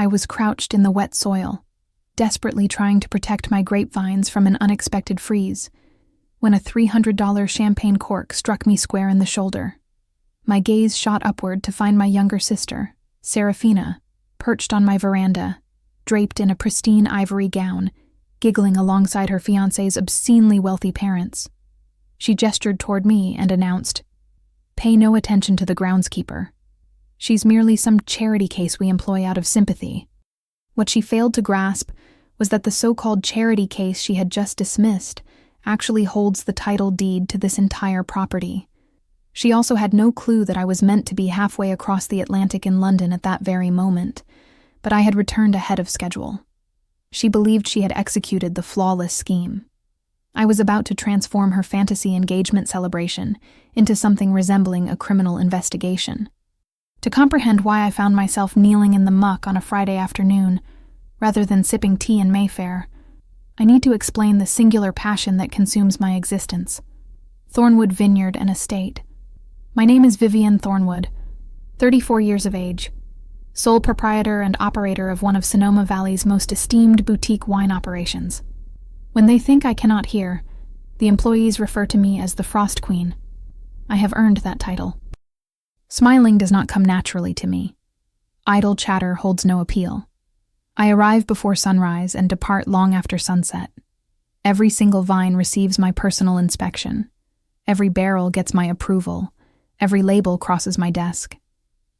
I was crouched in the wet soil, desperately trying to protect my grapevines from an unexpected freeze, when a $300 champagne cork struck me square in the shoulder. My gaze shot upward to find my younger sister, Serafina, perched on my veranda, draped in a pristine ivory gown, giggling alongside her fiancé's obscenely wealthy parents. She gestured toward me and announced, "Pay no attention to the groundskeeper. She's merely some charity case we employ out of sympathy." What she failed to grasp was that the so-called charity case she had just dismissed actually holds the title deed to this entire property. She also had no clue that I was meant to be halfway across the Atlantic in London at that very moment, but I had returned ahead of schedule. She believed she had executed the flawless scheme. I was about to transform her fantasy engagement celebration into something resembling a criminal investigation. To comprehend why I found myself kneeling in the muck on a Friday afternoon, rather than sipping tea in Mayfair, I need to explain the singular passion that consumes my existence. Thornwood Vineyard and Estate. My name is Vivian Thornwood, 34 years of age, sole proprietor and operator of one of Sonoma Valley's most esteemed boutique wine operations. When they think I cannot hear, the employees refer to me as the Frost Queen. I have earned that title. Smiling does not come naturally to me. Idle chatter holds no appeal. I arrive before sunrise and depart long after sunset. Every single vine receives my personal inspection. Every barrel gets my approval. Every label crosses my desk.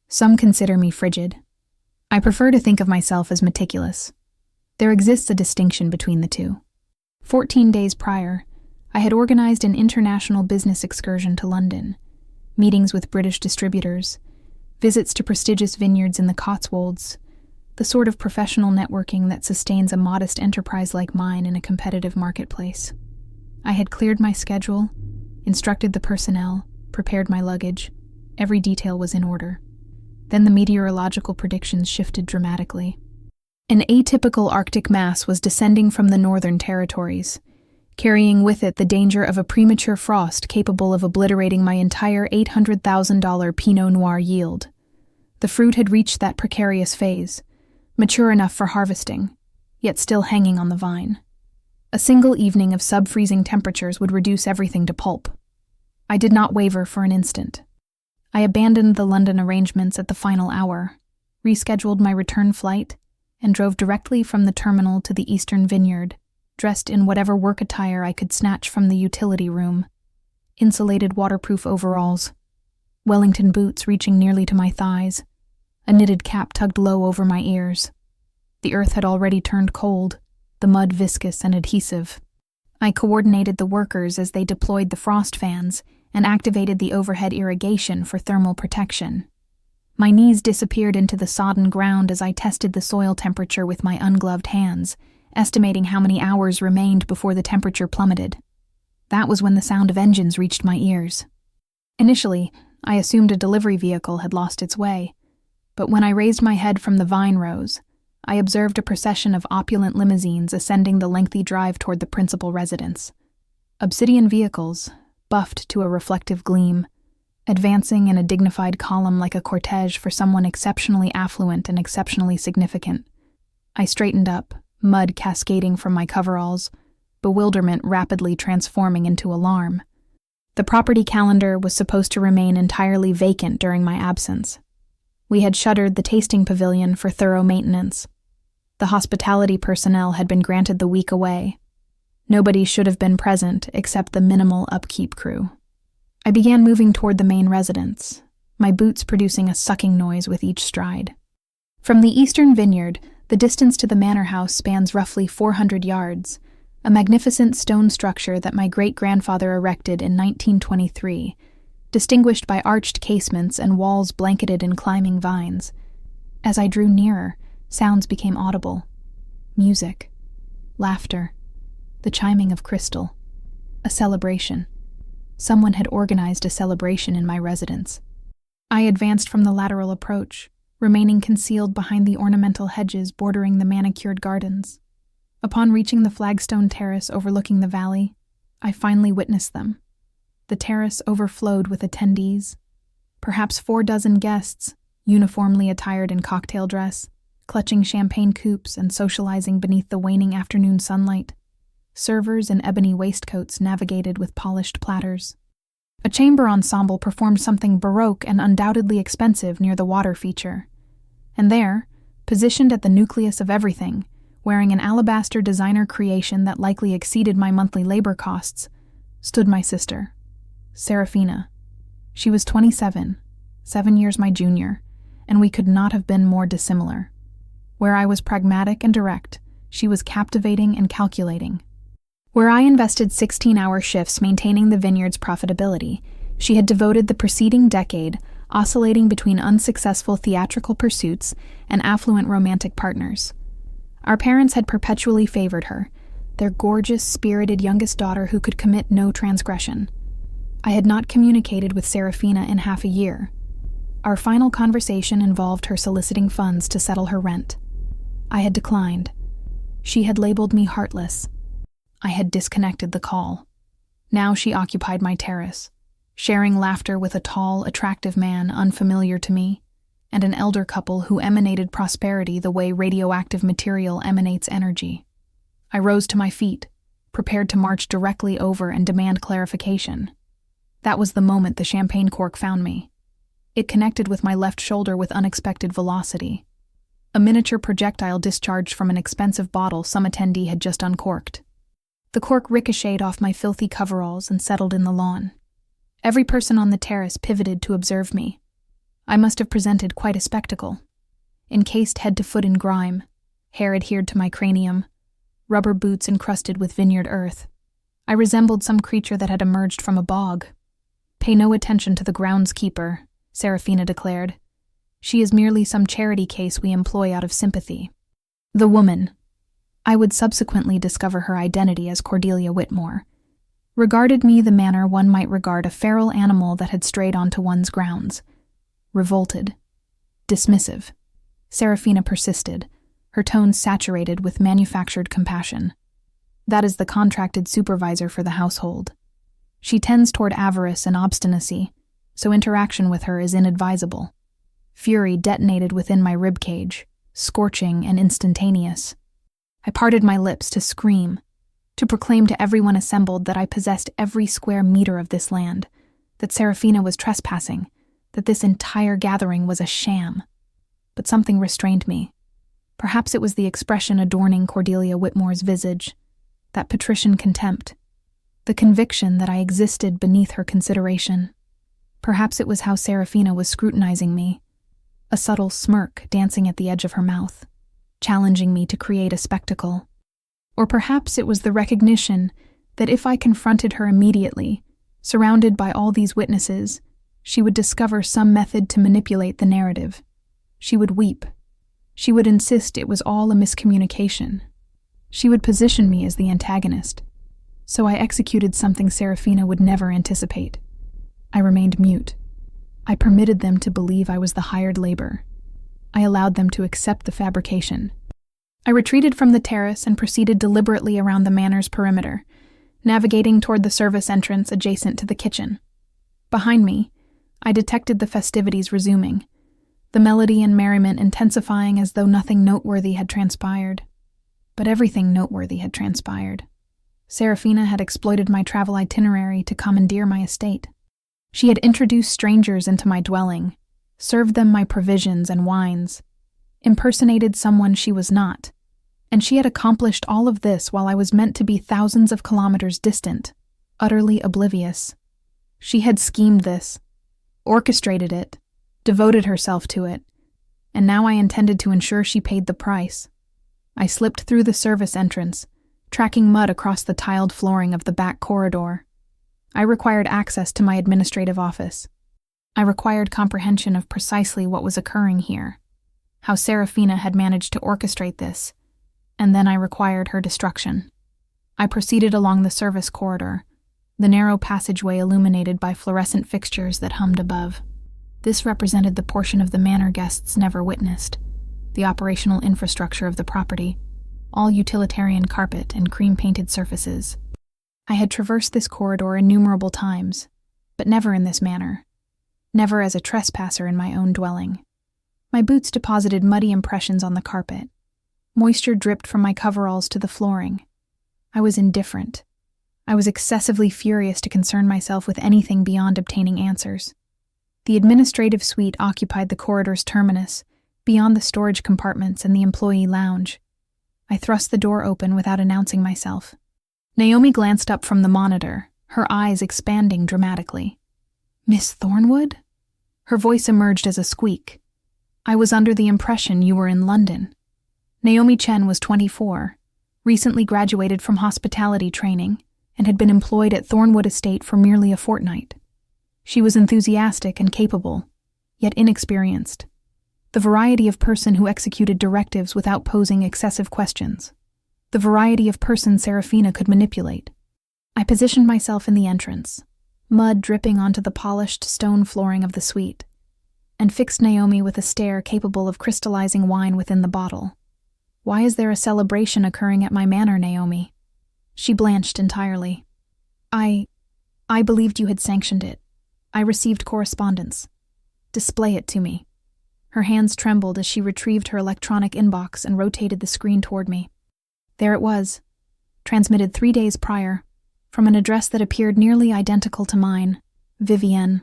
Some consider me frigid. I prefer to think of myself as meticulous. There exists a distinction between the two. 14 days prior, I had organized an international business excursion to London, meetings with British distributors, visits to prestigious vineyards in the Cotswolds, the sort of professional networking that sustains a modest enterprise like mine in a competitive marketplace. I had cleared my schedule, instructed the personnel, prepared my luggage. Every detail was in order. Then the meteorological predictions shifted dramatically. An atypical Arctic mass was descending from the northern territories, carrying with it the danger of a premature frost capable of obliterating my entire $800,000 Pinot Noir yield. The fruit had reached that precarious phase, mature enough for harvesting, yet still hanging on the vine. A single evening of sub-freezing temperatures would reduce everything to pulp. I did not waver for an instant. I abandoned the London arrangements at the final hour, rescheduled my return flight, and drove directly from the terminal to the Eastern Vineyard, dressed in whatever work attire I could snatch from the utility room. Insulated waterproof overalls, Wellington boots reaching nearly to my thighs, a knitted cap tugged low over my ears. The earth had already turned cold, the mud viscous and adhesive. I coordinated the workers as they deployed the frost fans and activated the overhead irrigation for thermal protection. My knees disappeared into the sodden ground as I tested the soil temperature with my ungloved hands, estimating how many hours remained before the temperature plummeted. That was when the sound of engines reached my ears. Initially, I assumed a delivery vehicle had lost its way, but when I raised my head from the vine rows, I observed a procession of opulent limousines ascending the lengthy drive toward the principal residence. Obsidian vehicles, buffed to a reflective gleam, advancing in a dignified column like a cortege for someone exceptionally affluent and exceptionally significant. I straightened up, mud cascading from my coveralls, bewilderment rapidly transforming into alarm. The property calendar was supposed to remain entirely vacant during my absence. We had shuttered the tasting pavilion for thorough maintenance. The hospitality personnel had been granted the week away. Nobody should have been present except the minimal upkeep crew. I began moving toward the main residence, my boots producing a sucking noise with each stride. From the Eastern Vineyard, the distance to the manor house spans roughly 400 yards, a magnificent stone structure that my great-grandfather erected in 1923, distinguished by arched casements and walls blanketed in climbing vines. As I drew nearer, sounds became audible. Music, laughter, the chiming of crystal, a celebration. Someone had organized a celebration in my residence. I advanced from the lateral approach, remaining concealed behind the ornamental hedges bordering the manicured gardens. Upon reaching the flagstone terrace overlooking the valley, I finally witnessed them. The terrace overflowed with attendees, perhaps 4 dozen guests, uniformly attired in cocktail dress, clutching champagne coupes and socializing beneath the waning afternoon sunlight. Servers in ebony waistcoats navigated with polished platters. A chamber ensemble performed something baroque and undoubtedly expensive near the water feature. And there, positioned at the nucleus of everything, wearing an alabaster designer creation that likely exceeded my monthly labor costs, stood my sister, Serafina. She was 27, 7 years my junior, and we could not have been more dissimilar. Where I was pragmatic and direct, she was captivating and calculating. Where I invested 16-hour shifts maintaining the vineyard's profitability, she had devoted the preceding decade oscillating between unsuccessful theatrical pursuits and affluent romantic partners. Our parents had perpetually favored her, their gorgeous, spirited youngest daughter who could commit no transgression. I had not communicated with Serafina in half a year. Our final conversation involved her soliciting funds to settle her rent. I had declined. She had labeled me heartless. I had disconnected the call. Now she occupied my terrace, sharing laughter with a tall, attractive man unfamiliar to me, and an elder couple who emanated prosperity the way radioactive material emanates energy. I rose to my feet, prepared to march directly over and demand clarification. That was the moment the champagne cork found me. It connected with my left shoulder with unexpected velocity. A miniature projectile discharged from an expensive bottle some attendee had just uncorked. The cork ricocheted off my filthy coveralls and settled in the lawn. Every person on the terrace pivoted to observe me. I must have presented quite a spectacle. Encased head to foot in grime, hair adhered to my cranium, rubber boots encrusted with vineyard earth. I resembled some creature that had emerged from a bog. "Pay no attention to the groundskeeper," Serafina declared. "She is merely some charity case we employ out of sympathy." The woman, I would subsequently discover her identity as Cordelia Whitmore, regarded me the manner one might regard a feral animal that had strayed onto one's grounds. Revolted. Dismissive. Serafina persisted, her tone saturated with manufactured compassion. "That is the contracted supervisor for the household. She tends toward avarice and obstinacy, so interaction with her is inadvisable." Fury detonated within my ribcage, scorching and instantaneous. I parted my lips to scream, to proclaim to everyone assembled that I possessed every square meter of this land, that Serafina was trespassing, that this entire gathering was a sham. But something restrained me. Perhaps it was the expression adorning Cordelia Whitmore's visage, that patrician contempt, the conviction that I existed beneath her consideration. Perhaps it was how Serafina was scrutinizing me, a subtle smirk dancing at the edge of her mouth, challenging me to create a spectacle. Or perhaps it was the recognition that if I confronted her immediately, surrounded by all these witnesses, she would discover some method to manipulate the narrative. She would weep. She would insist it was all a miscommunication. She would position me as the antagonist. So I executed something Serafina would never anticipate. I remained mute. I permitted them to believe I was the hired labor. I allowed them to accept the fabrication. I retreated from the terrace and proceeded deliberately around the manor's perimeter, navigating toward the service entrance adjacent to the kitchen. Behind me, I detected the festivities resuming, the melody and merriment intensifying as though nothing noteworthy had transpired. But everything noteworthy had transpired. Serafina had exploited my travel itinerary to commandeer my estate. She had introduced strangers into my dwelling, served them my provisions and wines, impersonated someone she was not, and she had accomplished all of this while I was meant to be thousands of kilometers distant, utterly oblivious. She had schemed this, orchestrated it, devoted herself to it, and now I intended to ensure she paid the price. I slipped through the service entrance, tracking mud across the tiled flooring of the back corridor. I required access to my administrative office. I required comprehension of precisely what was occurring here, how Serafina had managed to orchestrate this, and then I required her destruction. I proceeded along the service corridor, the narrow passageway illuminated by fluorescent fixtures that hummed above. This represented the portion of the manor guests never witnessed, the operational infrastructure of the property, all utilitarian carpet and cream-painted surfaces. I had traversed this corridor innumerable times, but never in this manner, never as a trespasser in my own dwelling. My boots deposited muddy impressions on the carpet. Moisture dripped from my coveralls to the flooring. I was indifferent. I was excessively furious to concern myself with anything beyond obtaining answers. The administrative suite occupied the corridor's terminus, beyond the storage compartments and the employee lounge. I thrust the door open without announcing myself. Naomi glanced up from the monitor, her eyes expanding dramatically. "Miss Thornwood?" Her voice emerged as a squeak. "I was under the impression you were in London." Naomi Chen was 24, recently graduated from hospitality training, and had been employed at Thornwood Estate for merely a fortnight. She was enthusiastic and capable, yet inexperienced. The variety of person who executed directives without posing excessive questions. The variety of person Serafina could manipulate. I positioned myself in the entrance, mud dripping onto the polished stone flooring of the suite, and fixed Naomi with a stare capable of crystallizing wine within the bottle. "Why is there a celebration occurring at my manor, Naomi?" She blanched entirely. I believed you had sanctioned it. I received correspondence. Display it to me." Her hands trembled as she retrieved her electronic inbox and rotated the screen toward me. There it was, transmitted 3 days prior, from an address that appeared nearly identical to mine, Vivienne.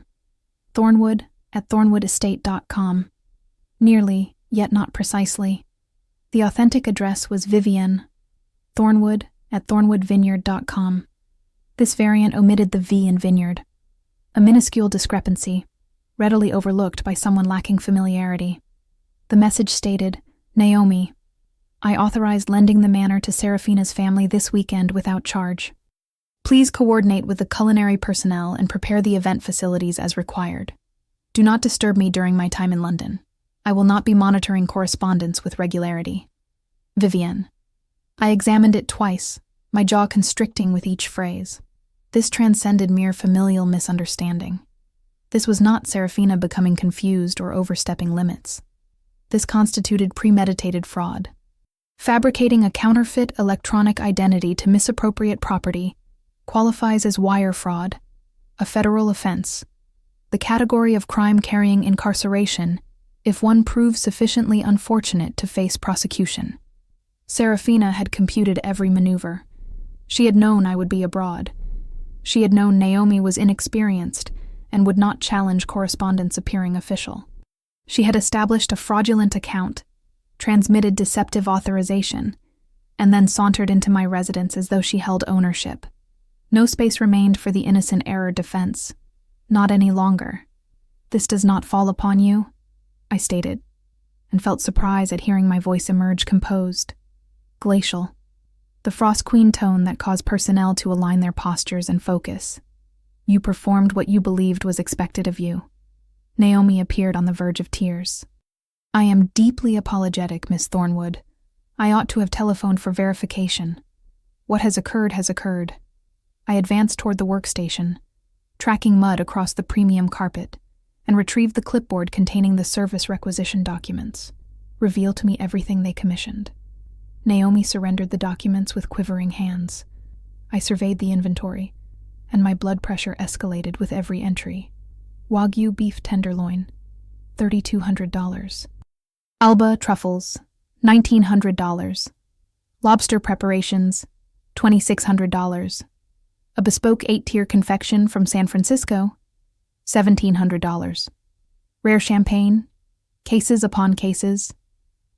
Thornwood at thornwoodestate.com. Nearly, yet not precisely. The authentic address was Vivienne, Thornwood at thornwoodvineyard.com. This variant omitted the V in vineyard. A minuscule discrepancy, readily overlooked by someone lacking familiarity. The message stated, "Naomi, I authorized lending the manor to Serafina's family this weekend without charge. Please coordinate with the culinary personnel and prepare the event facilities as required. Do not disturb me during my time in London. I will not be monitoring correspondence with regularity. Vivienne." I examined it twice, my jaw constricting with each phrase. This transcended mere familial misunderstanding. This was not Serafina becoming confused or overstepping limits. This constituted premeditated fraud. Fabricating a counterfeit electronic identity to misappropriate property qualifies as wire fraud, a federal offense, the category of crime carrying incarceration if one proves sufficiently unfortunate to face prosecution. Serafina had computed every maneuver. She had known I would be abroad. She had known Naomi was inexperienced and would not challenge correspondence appearing official. She had established a fraudulent account, transmitted deceptive authorization, and then sauntered into my residence as though she held ownership. No space remained for the innocent error defense. Not any longer. "This does not fall upon you," I stated, and felt surprise at hearing my voice emerge composed, glacial, the frost queen tone that caused personnel to align their postures and focus. "You performed what you believed was expected of you." Naomi appeared on the verge of tears. "I am deeply apologetic, Miss Thornwood. I ought to have telephoned for verification. What has occurred has occurred." I advanced toward the workstation, tracking mud across the premium carpet, and retrieved the clipboard containing the service requisition documents. "Reveal to me everything they commissioned." Naomi surrendered the documents with quivering hands. I surveyed the inventory, and my blood pressure escalated with every entry. Wagyu beef tenderloin, $3,200. Alba truffles, $1,900. Lobster preparations, $2,600. A bespoke 8-tier confection from San Francisco, $1,700. Rare champagne, cases upon cases,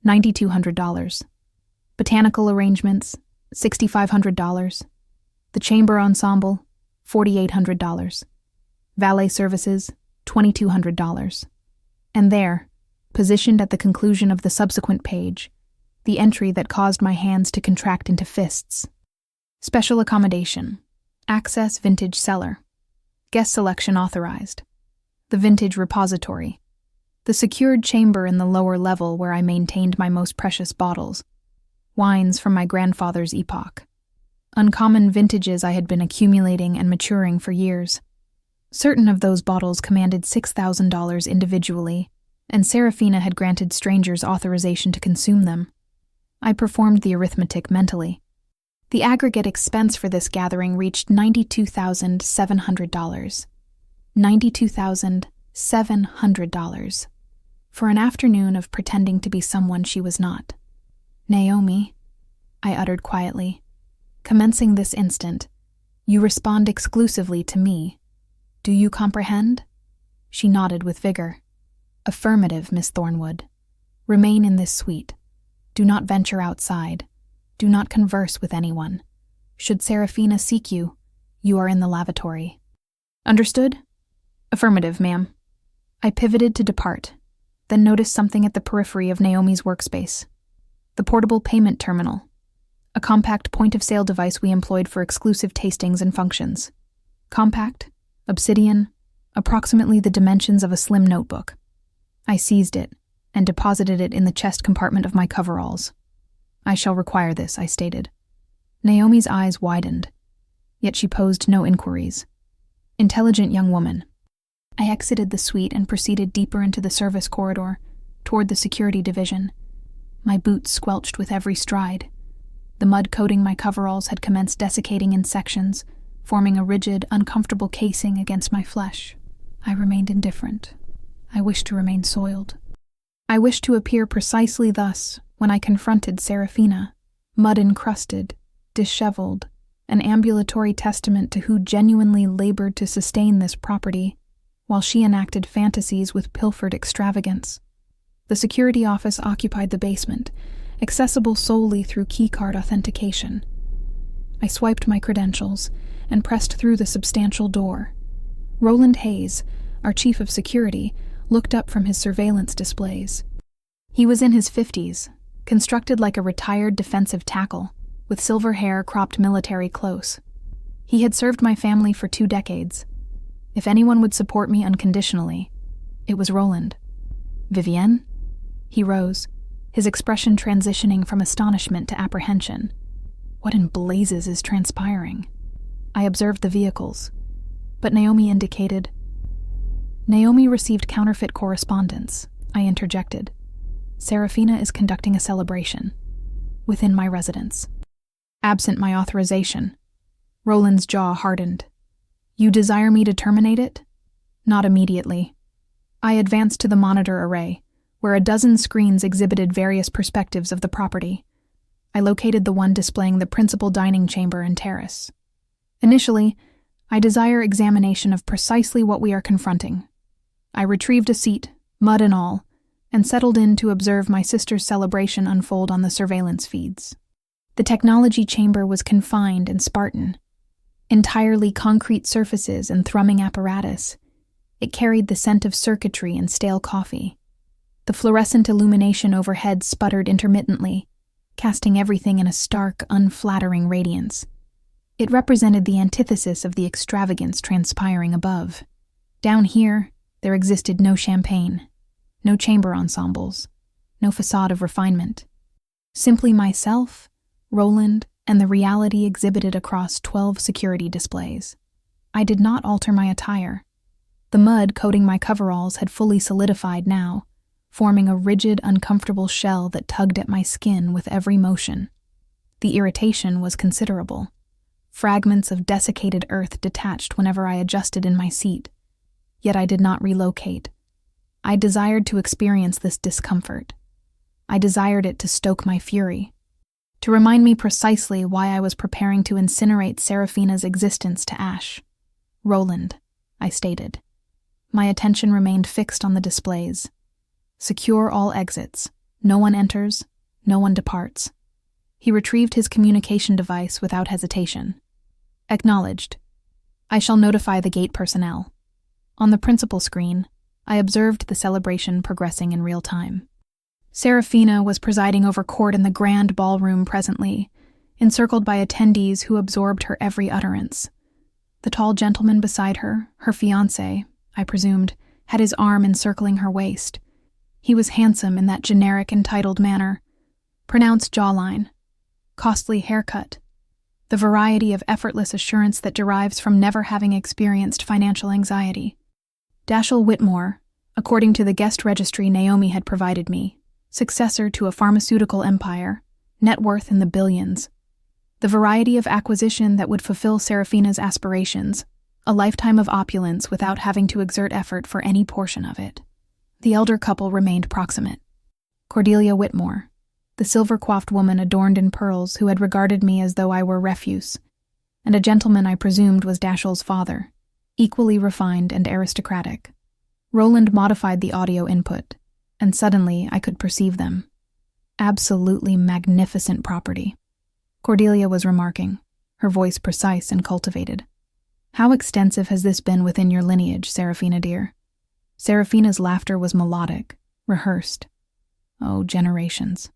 $9,200. Botanical arrangements, $6,500. The chamber ensemble, $4,800. Valet services, $2,200. And there, positioned at the conclusion of the subsequent page, the entry that caused my hands to contract into fists. Special accommodation. Access vintage cellar. Guest selection authorized. The vintage repository. The secured chamber in the lower level where I maintained my most precious bottles. Wines from my grandfather's epoch. Uncommon vintages I had been accumulating and maturing for years. Certain of those bottles commanded $6,000 individually, and Serafina had granted strangers authorization to consume them. I performed the arithmetic mentally. The aggregate expense for this gathering reached $92,700. $92,700. for an afternoon of pretending to be someone she was not. "Naomi," I uttered quietly, "commencing this instant, you respond exclusively to me. Do you comprehend?" She nodded with vigor. "Affirmative, Miss Thornwood. Remain in this suite. Do not venture outside. Do not converse with anyone. Should Seraphina seek you, you are in the lavatory." "Understood?" "Affirmative, ma'am." I pivoted to depart, then noticed something at the periphery of Naomi's workspace. The portable payment terminal, a compact point-of-sale device we employed for exclusive tastings and functions. Compact, obsidian, approximately the dimensions of a slim notebook. I seized it and deposited it in the chest compartment of my coveralls. "I shall require this," I stated. Naomi's eyes widened, yet she posed no inquiries. Intelligent young woman. I exited the suite and proceeded deeper into the service corridor, toward the security division. My boots squelched with every stride. The mud coating my coveralls had commenced desiccating in sections, forming a rigid, uncomfortable casing against my flesh. I remained indifferent. I wished to remain soiled. I wished to appear precisely thus when I confronted Seraphina, mud-encrusted, disheveled, an ambulatory testament to who genuinely labored to sustain this property, while she enacted fantasies with pilfered extravagance. The security office occupied the basement, accessible solely through keycard authentication. I swiped my credentials and pressed through the substantial door. Roland Hayes, our chief of security, looked up from his surveillance displays. He was in his 50s, constructed like a retired defensive tackle, with silver hair cropped military close. He had served my family for 2 decades. If anyone would support me unconditionally, it was Roland. "Vivienne?" He rose, his expression transitioning from astonishment to apprehension. What in blazes is transpiring? I observed the vehicles, but Naomi indicated. "Naomi received counterfeit correspondence," I interjected. "Seraphina is conducting a celebration. Within my residence. Absent my authorization." Roland's jaw hardened. "You desire me to terminate it?" "Not immediately." I advanced to the monitor array, where a dozen screens exhibited various perspectives of the property. I located the one displaying the principal dining chamber and terrace. "Initially, I desire examination of precisely what we are confronting." I retrieved a seat, mud and all, and settled in to observe my sister's celebration unfold on the surveillance feeds. The technology chamber was confined and Spartan. Entirely concrete surfaces and thrumming apparatus, it carried the scent of circuitry and stale coffee. The fluorescent illumination overhead sputtered intermittently, casting everything in a stark, unflattering radiance. It represented the antithesis of the extravagance transpiring above. Down here, there existed no champagne, no chamber ensembles, no facade of refinement. Simply myself, Roland, and the reality exhibited across 12 security displays. I did not alter my attire. The mud coating my coveralls had fully solidified now, forming a rigid, uncomfortable shell that tugged at my skin with every motion. The irritation was considerable. Fragments of desiccated earth detached whenever I adjusted in my seat. Yet I did not relocate. I desired to experience this discomfort. I desired it to stoke my fury, to remind me precisely why I was preparing to incinerate Seraphina's existence to ash. "Roland," I stated. My attention remained fixed on the displays. "Secure all exits. No one enters, no one departs." He retrieved his communication device without hesitation. "Acknowledged. I shall notify the gate personnel." On the principal screen, I observed the celebration progressing in real time. Seraphina was presiding over court in the grand ballroom presently, encircled by attendees who absorbed her every utterance. The tall gentleman beside her, her fiancé, I presumed, had his arm encircling her waist. He was handsome in that generic entitled manner, pronounced jawline, costly haircut, the variety of effortless assurance that derives from never having experienced financial anxiety. Dashiell Whitmore, according to the guest registry Naomi had provided me, successor to a pharmaceutical empire, net worth in the billions. The variety of acquisition that would fulfill Seraphina's aspirations, a lifetime of opulence without having to exert effort for any portion of it. The elder couple remained proximate. Cordelia Whitmore, the silver-coiffed woman adorned in pearls who had regarded me as though I were refuse, and a gentleman I presumed was Dashiell's father, equally refined and aristocratic. Roland modified the audio input, and suddenly I could perceive them. Absolutely magnificent property. Cordelia was remarking, her voice precise and cultivated. How extensive has this been within your lineage, Seraphina dear? Seraphina's laughter was melodic, rehearsed. Oh, generations.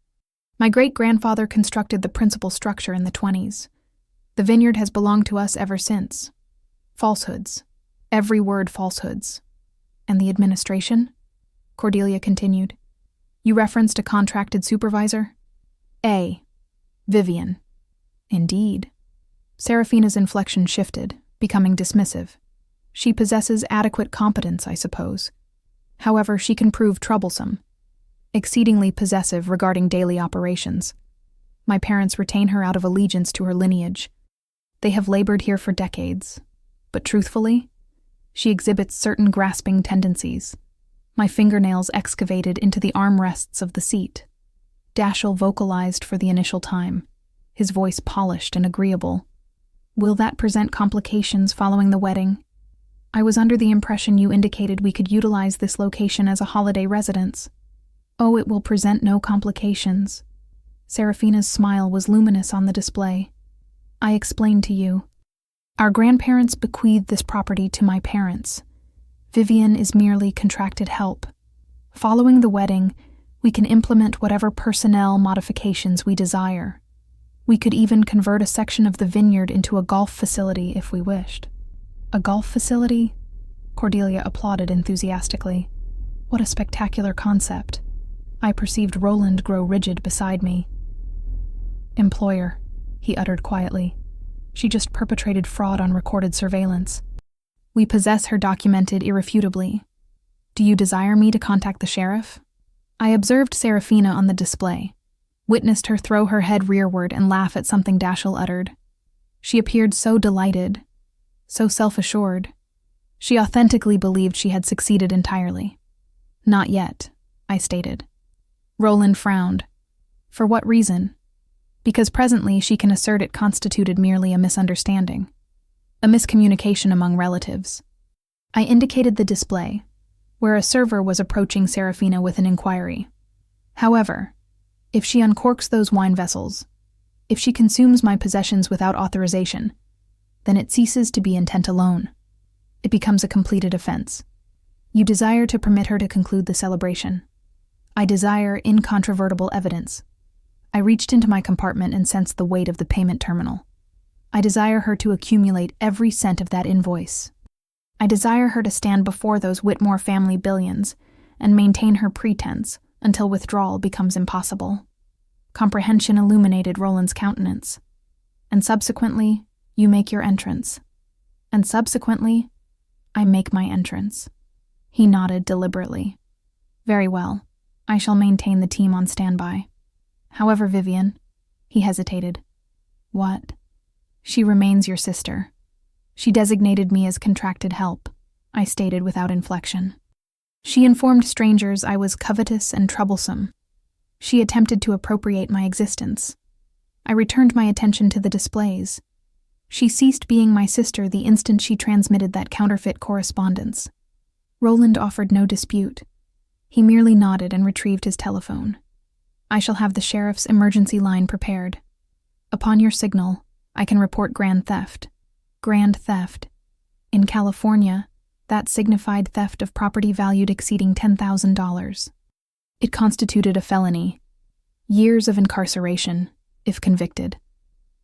My great-grandfather constructed the principal structure in the 20s. The vineyard has belonged to us ever since. Falsehoods. Every word falsehoods. And the administration? Cordelia continued. You referenced a contracted supervisor? A. Vivian. Indeed. Seraphina's inflection shifted, becoming dismissive. She possesses adequate competence, I suppose. However, she can prove troublesome, exceedingly possessive regarding daily operations. My parents retain her out of allegiance to her lineage. They have labored here for decades. But truthfully, she exhibits certain grasping tendencies. My fingernails excavated into the armrests of the seat. Dashiell vocalized for the initial time, his voice polished and agreeable. Will that present complications following the wedding? I was under the impression you indicated we could utilize this location as a holiday residence. Oh, it will present no complications. Seraphina's smile was luminous on the display. I explained to you. Our grandparents bequeathed this property to my parents. Vivian is merely contracted help. Following the wedding, we can implement whatever personnel modifications we desire. We could even convert a section of the vineyard into a golf facility if we wished. A golf facility? Cordelia applauded enthusiastically. What a spectacular concept. I perceived Roland grow rigid beside me. Employer, he uttered quietly. She just perpetrated fraud on recorded surveillance. We possess her documented irrefutably. Do you desire me to contact the sheriff? I observed Seraphina on the display, witnessed her throw her head rearward and laugh at something Dashiell uttered. She appeared so delighted, so self-assured. She authentically believed she had succeeded entirely. Not yet, I stated. Roland frowned. For what reason? Because presently she can assert it constituted merely a misunderstanding, a miscommunication among relatives. I indicated the display, where a server was approaching Seraphina with an inquiry. However, if she uncorks those wine vessels, if she consumes my possessions without authorization, then it ceases to be intent alone. It becomes a completed offense. You desire to permit her to conclude the celebration. I desire incontrovertible evidence. I reached into my compartment and sensed the weight of the payment terminal. I desire her to accumulate every cent of that invoice. I desire her to stand before those Whitmore family billions and maintain her pretense until withdrawal becomes impossible. Comprehension illuminated Roland's countenance. And subsequently, you make your entrance. And subsequently, I make my entrance. He nodded deliberately. Very well. I shall maintain the team on standby. However, Vivian, he hesitated. What? She remains your sister. She designated me as contracted help, I stated without inflection. She informed strangers I was covetous and troublesome. She attempted to appropriate my existence. I returned my attention to the displays. She ceased being my sister the instant she transmitted that counterfeit correspondence. Roland offered no dispute. He merely nodded and retrieved his telephone. I shall have the sheriff's emergency line prepared. Upon your signal, I can report grand theft. Grand theft. In California, that signified theft of property valued exceeding $10,000. It constituted a felony. Years of incarceration, if convicted.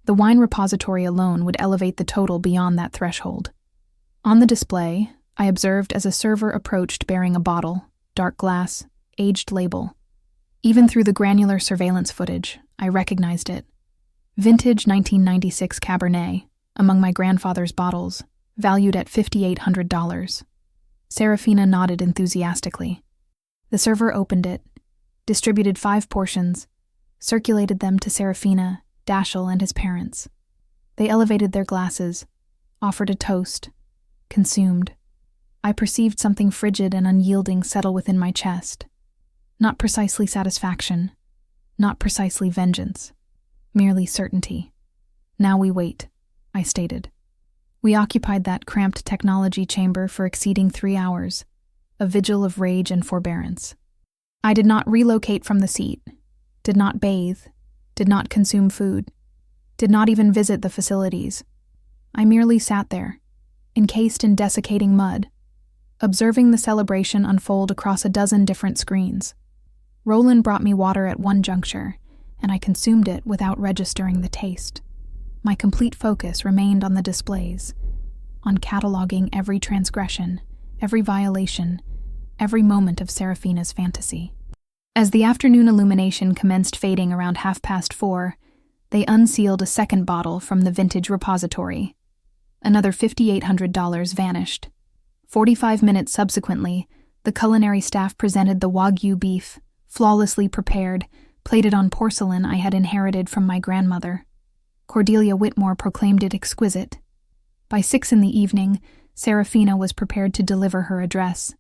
The wine repository alone would elevate the total beyond that threshold. On the display, I observed as a server approached bearing a bottle, dark glass, aged label. Even through the granular surveillance footage, I recognized it. Vintage 1996 Cabernet, among my grandfather's bottles, valued at $5,800. Seraphina nodded enthusiastically. The server opened it, distributed 5 portions, circulated them to Seraphina, Dashiell, and his parents. They elevated their glasses, offered a toast, consumed. I perceived something frigid and unyielding settle within my chest. Not precisely satisfaction, not precisely vengeance, merely certainty. "Now we wait," I stated. We occupied that cramped technology chamber for exceeding 3 hours, a vigil of rage and forbearance. I did not relocate from the seat, did not bathe, did not consume food, did not even visit the facilities. I merely sat there, encased in desiccating mud, observing the celebration unfold across a dozen different screens. Roland brought me water at one juncture, and I consumed it without registering the taste. My complete focus remained on the displays, on cataloging every transgression, every violation, every moment of Serafina's fantasy. As the afternoon illumination commenced fading around 4:30, they unsealed a second bottle from the vintage repository. Another $5,800 vanished. 45 minutes subsequently, the culinary staff presented the Wagyu beef, flawlessly prepared, plated on porcelain I had inherited from my grandmother. Cordelia Whitmore proclaimed it exquisite. By 6 in the evening, Serafina was prepared to deliver her address.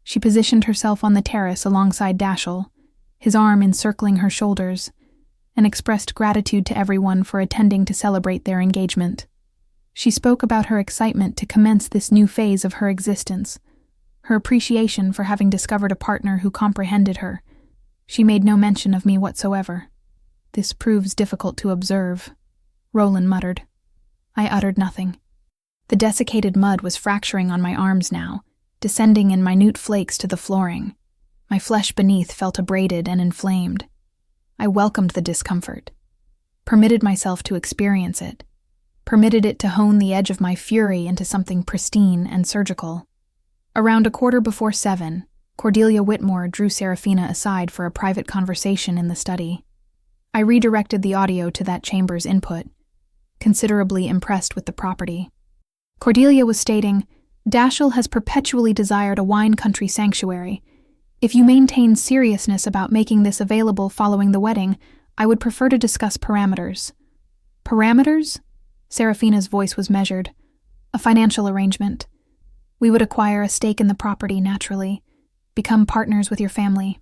She positioned herself on the terrace alongside Dashiell, his arm encircling her shoulders, and expressed gratitude to everyone for attending to celebrate their engagement. She spoke about her excitement to commence this new phase of her existence, her appreciation for having discovered a partner who comprehended her. She made no mention of me whatsoever. "This proves difficult to observe," Roland muttered. I uttered nothing. The desiccated mud was fracturing on my arms now, descending in minute flakes to the flooring. My flesh beneath felt abraded and inflamed. I welcomed the discomfort, permitted myself to experience it, permitted it to hone the edge of my fury into something pristine and surgical. Around 7:15, Cordelia Whitmore drew Serafina aside for a private conversation in the study. I redirected the audio to that chamber's input, considerably impressed with the property. Cordelia was stating, "Dashiell has perpetually desired a wine country sanctuary. If you maintain seriousness about making this available following the wedding, I would prefer to discuss parameters." "Parameters?" Serafina's voice was measured. "A financial arrangement. We would acquire a stake in the property, naturally, become partners with your family.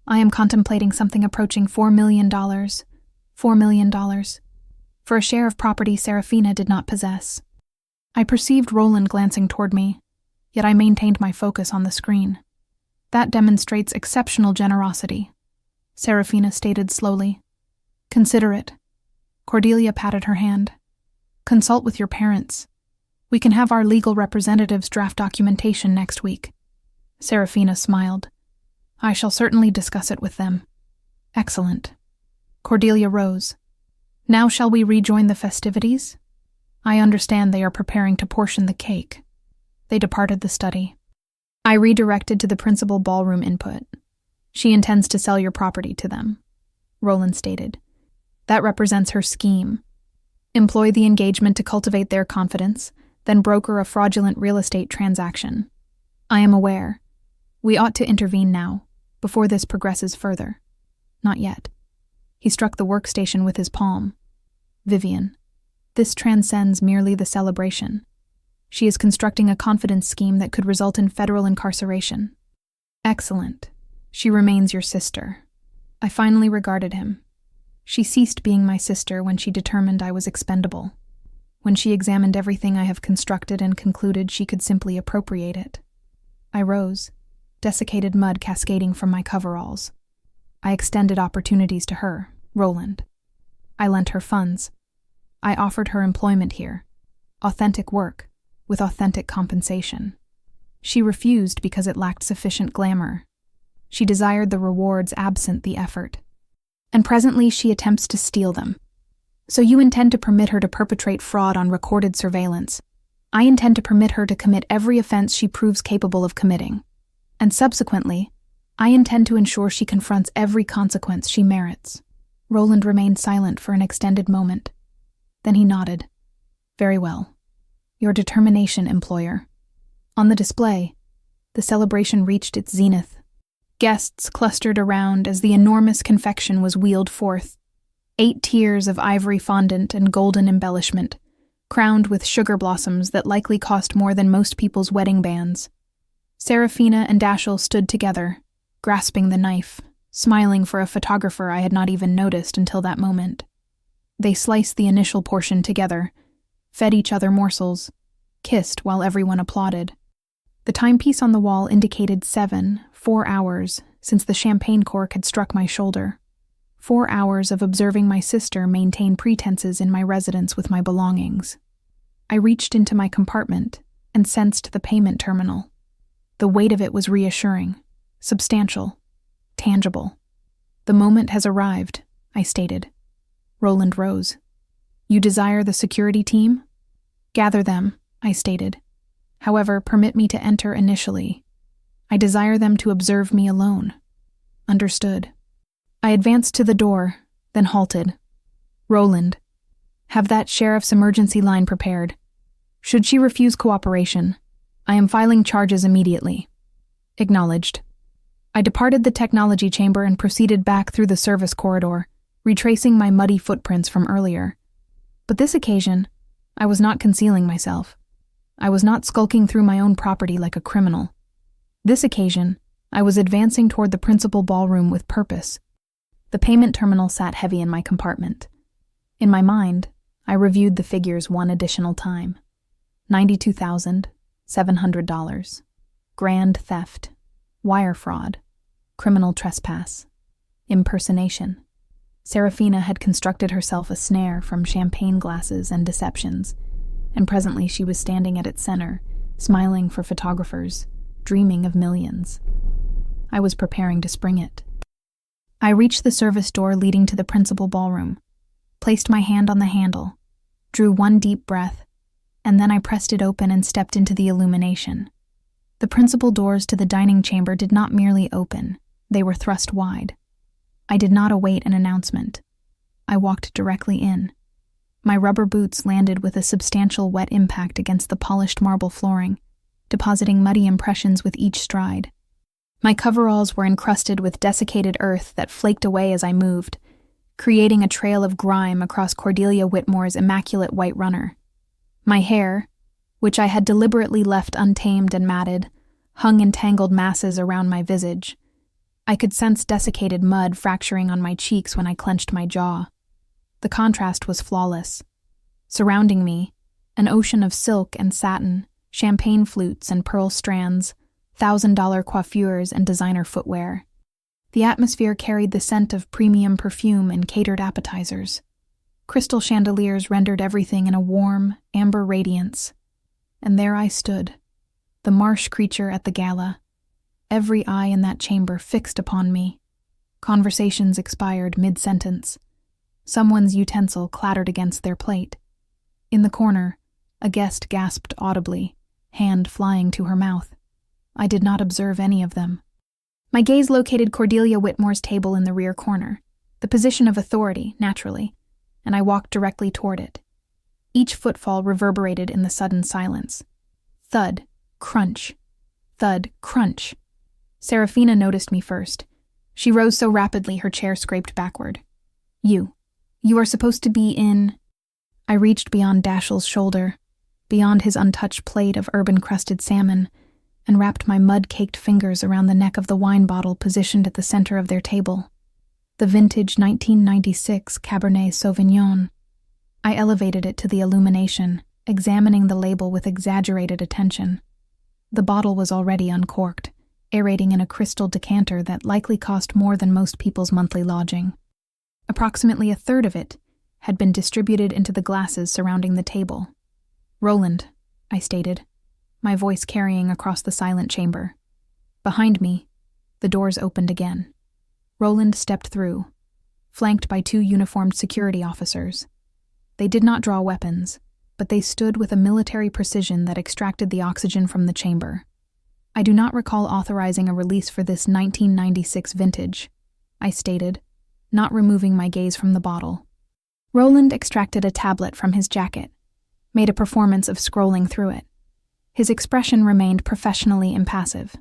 I am contemplating something approaching $4 million. $4 million. For a share of property Serafina did not possess." I perceived Roland glancing toward me, yet I maintained my focus on the screen. "That demonstrates exceptional generosity," Serafina stated slowly. "Consider it." Cordelia patted her hand. "Consult with your parents. We can have our legal representatives draft documentation next week." Serafina smiled. "I shall certainly discuss it with them." "Excellent." Cordelia rose. "Now shall we rejoin the festivities? I understand they are preparing to portion the cake." They departed the study. I redirected to the principal ballroom input. "She intends to sell your property to them," Roland stated. "That represents her scheme. Employ the engagement to cultivate their confidence, then broker a fraudulent real estate transaction. I am aware. We ought to intervene now, before this progresses further." "Not yet." He struck the workstation with his palm. "Vivian, this transcends merely the celebration. She is constructing a confidence scheme that could result in federal incarceration." "Excellent. She remains your sister." I finally regarded him. She ceased being my sister when she determined I was expendable. When she examined everything I have constructed and concluded she could simply appropriate it. I rose, desiccated mud cascading from my coveralls. I extended opportunities to her, Roland. I lent her funds. I offered her employment here. Authentic work, with authentic compensation. She refused because it lacked sufficient glamour. She desired the rewards absent the effort. And presently she attempts to steal them. So you intend to permit her to perpetrate fraud on recorded surveillance. I intend to permit her to commit every offense she proves capable of committing. And subsequently, I intend to ensure she confronts every consequence she merits. Roland remained silent for an extended moment. Then he nodded. "Very well. Your determination, employer." On the display, the celebration reached its zenith. Guests clustered around as the enormous confection was wheeled forth. 8 tiers of ivory fondant and golden embellishment, crowned with sugar blossoms that likely cost more than most people's wedding bands. Serafina and Dashiell stood together, grasping the knife, smiling for a photographer I had not even noticed until that moment. They sliced the initial portion together, fed each other morsels, kissed while everyone applauded. The timepiece on the wall indicated 4 hours since the champagne cork had struck my shoulder. 4 hours of observing my sister maintain pretenses in my residence with my belongings. I reached into my compartment and sensed the payment terminal. The weight of it was reassuring, substantial, tangible. "The moment has arrived," I stated. Roland rose. "You desire the security team?" "Gather them," I stated. "However, permit me to enter initially. I desire them to observe me alone." "Understood." I advanced to the door, then halted. "Roland, have that sheriff's emergency line prepared. Should she refuse cooperation, I am filing charges immediately." Acknowledged. I departed the technology chamber and proceeded back through the service corridor, retracing my muddy footprints from earlier. But this occasion, I was not concealing myself. I was not skulking through my own property like a criminal. This occasion, I was advancing toward the principal ballroom with purpose. The payment terminal sat heavy in my compartment. In my mind, I reviewed the figures one additional time. $92,700. Grand theft. Wire fraud. Criminal trespass. Impersonation. Serafina had constructed herself a snare from champagne glasses and deceptions, and presently she was standing at its center, smiling for photographers, dreaming of millions. I was preparing to spring it. I reached the service door leading to the principal ballroom, placed my hand on the handle, drew one deep breath, and then I pressed it open and stepped into the illumination. The principal doors to the dining chamber did not merely open, they were thrust wide. I did not await an announcement. I walked directly in. My rubber boots landed with a substantial wet impact against the polished marble flooring, depositing muddy impressions with each stride. My coveralls were encrusted with desiccated earth that flaked away as I moved, creating a trail of grime across Cordelia Whitmore's immaculate white runner. My hair, which I had deliberately left untamed and matted, hung in tangled masses around my visage. I could sense desiccated mud fracturing on my cheeks when I clenched my jaw. The contrast was flawless. Surrounding me, an ocean of silk and satin, champagne flutes and pearl strands, $1,000 coiffures and designer footwear. The atmosphere carried the scent of premium perfume and catered appetizers. Crystal chandeliers rendered everything in a warm, amber radiance. And there I stood, the marsh creature at the gala, every eye in that chamber fixed upon me. Conversations expired mid-sentence. Someone's utensil clattered against their plate. In the corner, a guest gasped audibly, hand flying to her mouth. I did not observe any of them. My gaze located Cordelia Whitmore's table in the rear corner, the position of authority, naturally, and I walked directly toward it. Each footfall reverberated in the sudden silence. Thud, crunch, thud, crunch. Serafina noticed me first. She rose so rapidly her chair scraped backward. You are supposed to be in... I reached beyond Dashiell's shoulder, beyond his untouched plate of urban-crusted salmon, and wrapped my mud-caked fingers around the neck of the wine bottle positioned at the center of their table. The vintage 1996 Cabernet Sauvignon. I elevated it to the illumination, examining the label with exaggerated attention. The bottle was already uncorked, aerating in a crystal decanter that likely cost more than most people's monthly lodging. Approximately a third of it had been distributed into the glasses surrounding the table. "Roland," I stated, my voice carrying across the silent chamber. Behind me, the doors opened again. Roland stepped through, flanked by 2 uniformed security officers. They did not draw weapons, but they stood with a military precision that extracted the oxygen from the chamber. I do not recall authorizing a release for this 1996 vintage, I stated, not removing my gaze from the bottle. Roland extracted a tablet from his jacket, made a performance of scrolling through it. His expression remained professionally impassive.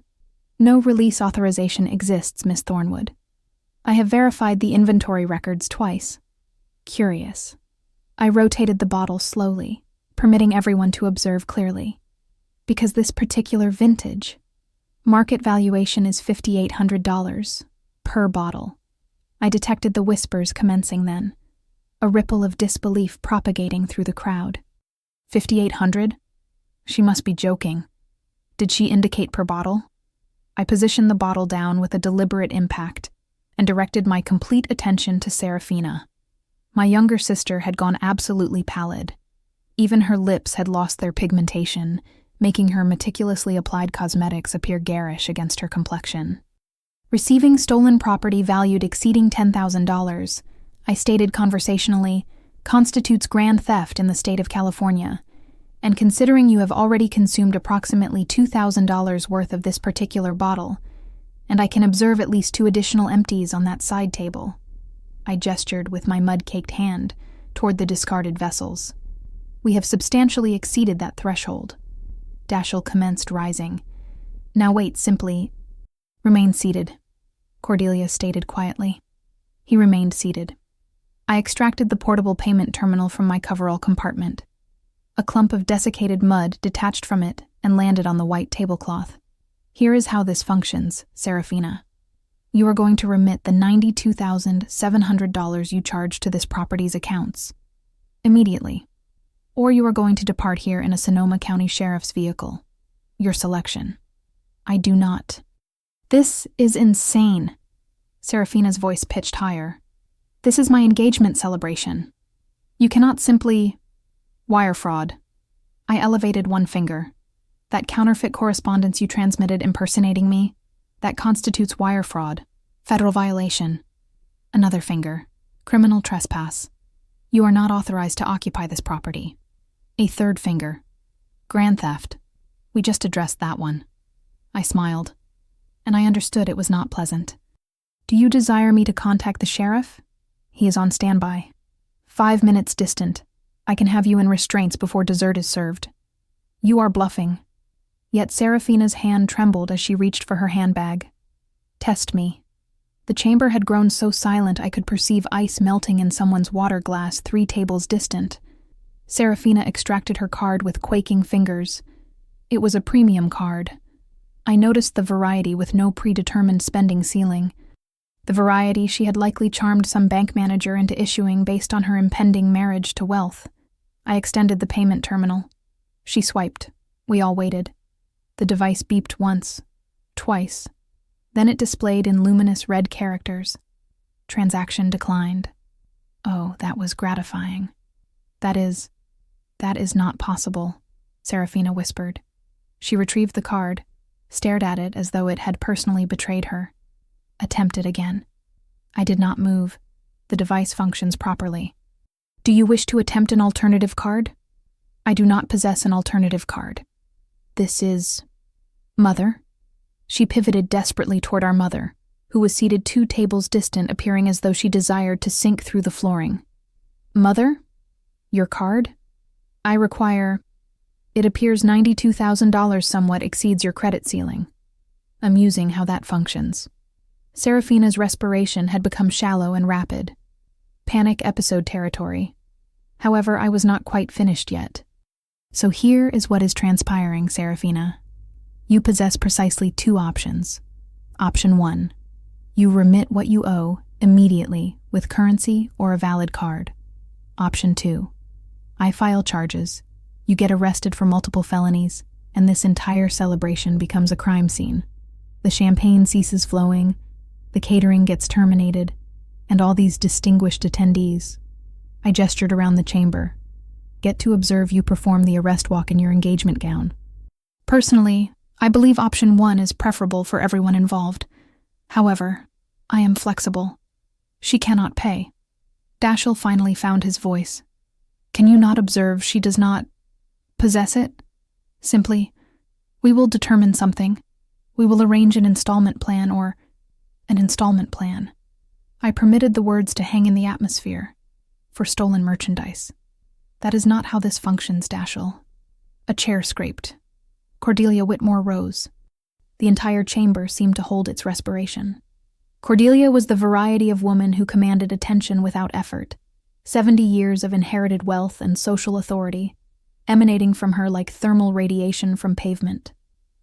"No release authorization exists, Miss Thornwood. I have verified the inventory records twice." Curious. I rotated the bottle slowly, permitting everyone to observe clearly. Because this particular vintage, market valuation is $5,800 per bottle. I detected the whispers commencing then, a ripple of disbelief propagating through the crowd. 5,800? She must be joking. Did she indicate per bottle? I positioned the bottle down with a deliberate impact and directed my complete attention to Serafina. My younger sister had gone absolutely pallid. Even her lips had lost their pigmentation, making her meticulously applied cosmetics appear garish against her complexion. Receiving stolen property valued exceeding $10,000, I stated conversationally, constitutes grand theft in the state of California, and considering you have already consumed approximately $2,000 worth of this particular bottle, and I can observe at least 2 additional empties on that side table. I gestured with my mud-caked hand toward the discarded vessels. We have substantially exceeded that threshold. Dashiell commenced rising. Now wait, simply remain seated, Cordelia stated quietly. He remained seated. I extracted the portable payment terminal from my coverall compartment. A clump of desiccated mud detached from it and landed on the white tablecloth. Here is how this functions, Serafina. You are going to remit the $92,700 you charged to this property's accounts immediately, or you are going to depart here in a Sonoma County Sheriff's vehicle. Your selection. I do not. This is insane. Serafina's voice pitched higher. This is my engagement celebration. You cannot simply... Wire fraud. I elevated one finger. That counterfeit correspondence you transmitted impersonating me, that constitutes wire fraud. Federal violation. Another finger. Criminal trespass. You are not authorized to occupy this property. A third finger. Grand theft. We just addressed that one. I smiled, and I understood it was not pleasant. Do you desire me to contact the sheriff? He is on standby. 5 minutes distant. I can have you in restraints before dessert is served. You are bluffing. Yet Serafina's hand trembled as she reached for her handbag. Test me. The chamber had grown so silent I could perceive ice melting in someone's water glass 3 tables distant. Serafina extracted her card with quaking fingers. It was a premium card. I noticed the variety with no predetermined spending ceiling. The variety she had likely charmed some bank manager into issuing based on her impending marriage to wealth. I extended the payment terminal. She swiped. We all waited. The device beeped once, twice. Then it displayed in luminous red characters. Transaction declined. Oh, that was gratifying. That is not possible, Serafina whispered. She retrieved the card, stared at it as though it had personally betrayed her. Attempted again. I did not move. The device functions properly. Do you wish to attempt an alternative card? I do not possess an alternative card. This is... Mother? She pivoted desperately toward our mother, who was seated 2 tables distant, appearing as though she desired to sink through the flooring. Mother? Your card? I require... It appears $92,000 somewhat exceeds your credit ceiling. Amusing how that functions. Serafina's respiration had become shallow and rapid. Panic episode territory. However, I was not quite finished yet. So here is what is transpiring, Serafina. You possess precisely 2 options. Option 1. You remit what you owe immediately with currency or a valid card. Option 2. I file charges. You get arrested for multiple felonies, and this entire celebration becomes a crime scene. The champagne ceases flowing, the catering gets terminated, and all these distinguished attendees. I gestured around the chamber. Get to observe you perform the arrest walk in your engagement gown. Personally, I believe option 1 is preferable for everyone involved. However, I am flexible. She cannot pay. Dashiell finally found his voice. Can you not observe she does not possess it? Simply, we will determine something. We will arrange an installment plan or an installment plan. I permitted the words to hang in the atmosphere. For stolen merchandise. That is not how this functions, Dashiell. A chair scraped. Cordelia Whitmore rose. The entire chamber seemed to hold its respiration. Cordelia was the variety of woman who commanded attention without effort. 70 years of inherited wealth and social authority. emanating from her like thermal radiation from pavement.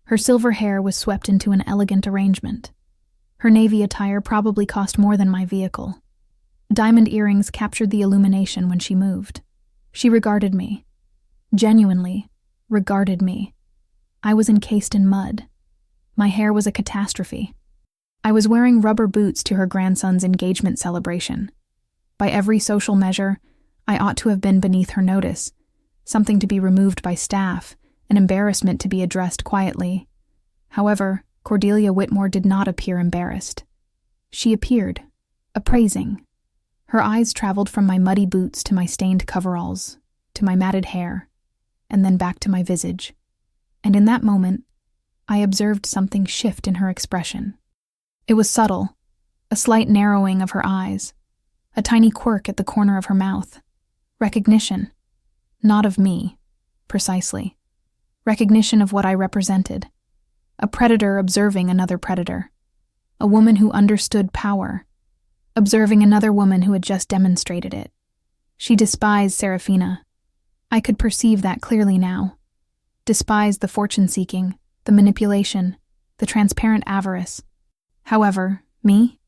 Her silver hair was swept into an elegant arrangement. Her navy attire probably cost more than my vehicle. Diamond earrings captured the illumination when she moved. She regarded me. Genuinely regarded me. I was encased in mud. My hair was a catastrophe. I was wearing rubber boots to her grandson's engagement celebration. By every social measure, I ought to have been beneath her notice, something to be removed by staff, an embarrassment to be addressed quietly. However, Cordelia Whitmore did not appear embarrassed. She appeared, appraising. Her eyes traveled from my muddy boots to my stained coveralls, to my matted hair, and then back to my visage. And in that moment, I observed something shift in her expression. It was subtle, a slight narrowing of her eyes, a tiny quirk at the corner of her mouth. Recognition. Not of me, precisely. Recognition of what I represented. A predator observing another predator. A woman who understood power, observing another woman who had just demonstrated it. She despised Serafina. I could perceive that clearly now. Despised the fortune-seeking, the manipulation, the transparent avarice. However, me?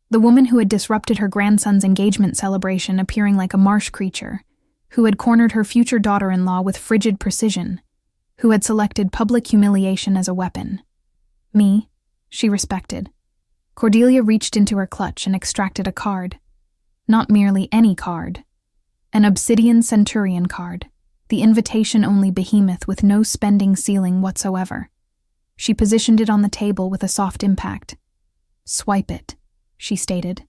The woman who had disrupted her grandson's engagement celebration appearing like a marsh creature, who had cornered her future daughter-in-law with frigid precision, who had selected public humiliation as a weapon. Me, she respected. Cordelia reached into her clutch and extracted a card. Not merely any card. An obsidian centurion card, the invitation-only behemoth with no spending ceiling whatsoever. She positioned it on the table with a soft impact. "Swipe it," she stated.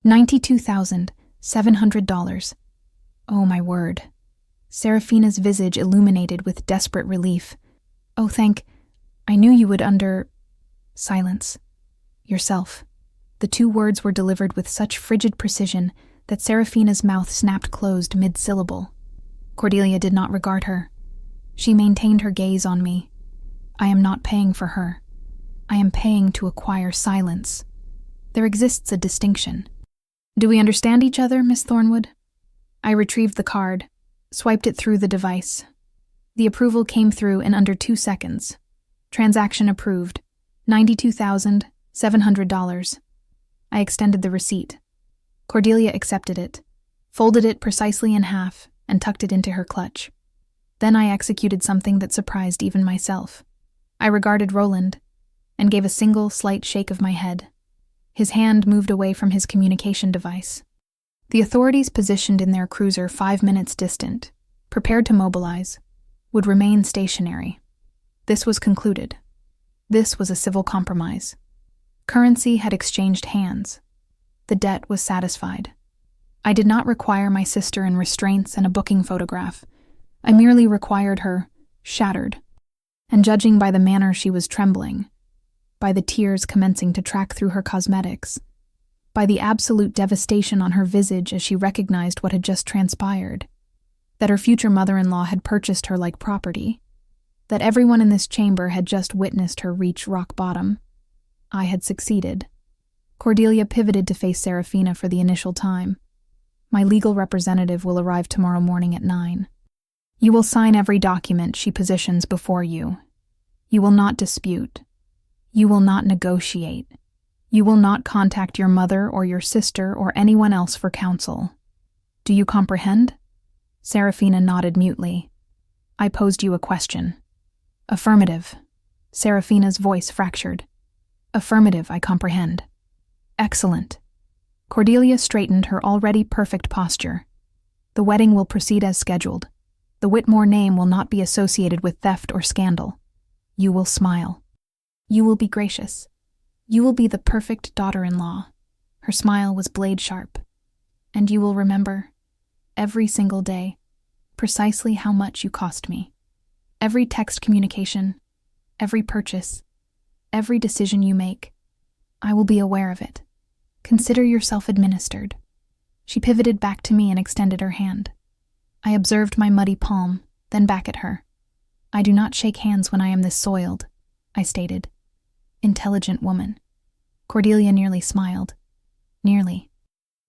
$92,700. Oh, my word. Serafina's visage illuminated with desperate relief. "Oh, I knew you would Silence. Yourself." The two words were delivered with such frigid precision that Serafina's mouth snapped closed mid-syllable. Cordelia did not regard her. She maintained her gaze on me. I am not paying for her. I am paying to acquire silence. There exists a distinction. Do we understand each other, Miss Thornwood? I retrieved the card, swiped it through the device. The approval came through in under 2 seconds. Transaction approved. $92,700. I extended the receipt. Cordelia accepted it, folded it precisely in half, and tucked it into her clutch. Then I executed something that surprised even myself. I regarded Roland, and gave a single slight shake of my head. His hand moved away from his communication device. The authorities positioned in their cruiser 5 minutes distant, prepared to mobilize, would remain stationary. This was concluded. This was a civil compromise. Currency had exchanged hands. The debt was satisfied. I did not require my sister in restraints and a booking photograph. I merely required her shattered, and judging by the manner she was trembling, by the tears commencing to track through her cosmetics, by the absolute devastation on her visage as she recognized what had just transpired, that her future mother-in-law had purchased her like property, that everyone in this chamber had just witnessed her reach rock bottom, I had succeeded. Cordelia pivoted to face Serafina for the initial time. My legal representative will arrive tomorrow morning at 9. You will sign every document she positions before you. You will not dispute. You will not negotiate. You will not contact your mother or your sister or anyone else for counsel. Do you comprehend? Serafina nodded mutely. I posed you a question. Affirmative. Serafina's voice fractured. Affirmative, I comprehend. Excellent. Cordelia straightened her already perfect posture. The wedding will proceed as scheduled. The Whitmore name will not be associated with theft or scandal. You will smile. You will be gracious. You will be the perfect daughter-in-law. Her smile was blade sharp. And you will remember, every single day, precisely how much you cost me. Every text communication, every purchase, every decision you make, I will be aware of it. Consider yourself administered. She pivoted back to me and extended her hand. I observed my muddy palm, then back at her. I do not shake hands when I am this soiled, I stated. Intelligent woman. Cordelia nearly smiled. Nearly.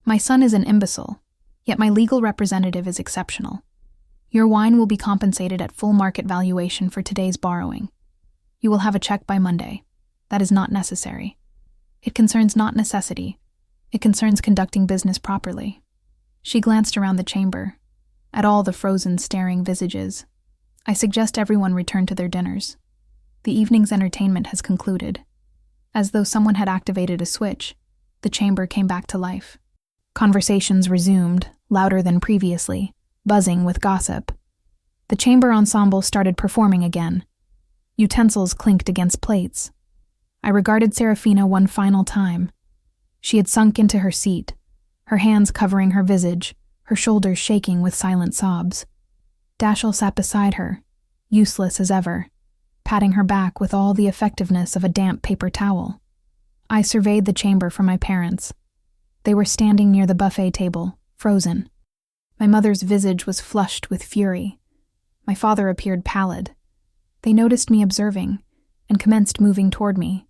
My son is an imbecile, yet my legal representative is exceptional. Your wine will be compensated at full market valuation for today's borrowing. You will have a check by Monday. That is not necessary. It concerns not necessity. It concerns conducting business properly." She glanced around the chamber, at all the frozen, staring visages. "I suggest everyone return to their dinners. The evening's entertainment has concluded." As though someone had activated a switch, the chamber came back to life. Conversations resumed, louder than previously, buzzing with gossip. The chamber ensemble started performing again. Utensils clinked against plates. I regarded Serafina one final time. She had sunk into her seat, her hands covering her visage, her shoulders shaking with silent sobs. Dashiell sat beside her, useless as ever, patting her back with all the effectiveness of a damp paper towel. I surveyed the chamber for my parents. They were standing near the buffet table, frozen. My mother's visage was flushed with fury. My father appeared pallid. They noticed me observing, and commenced moving toward me,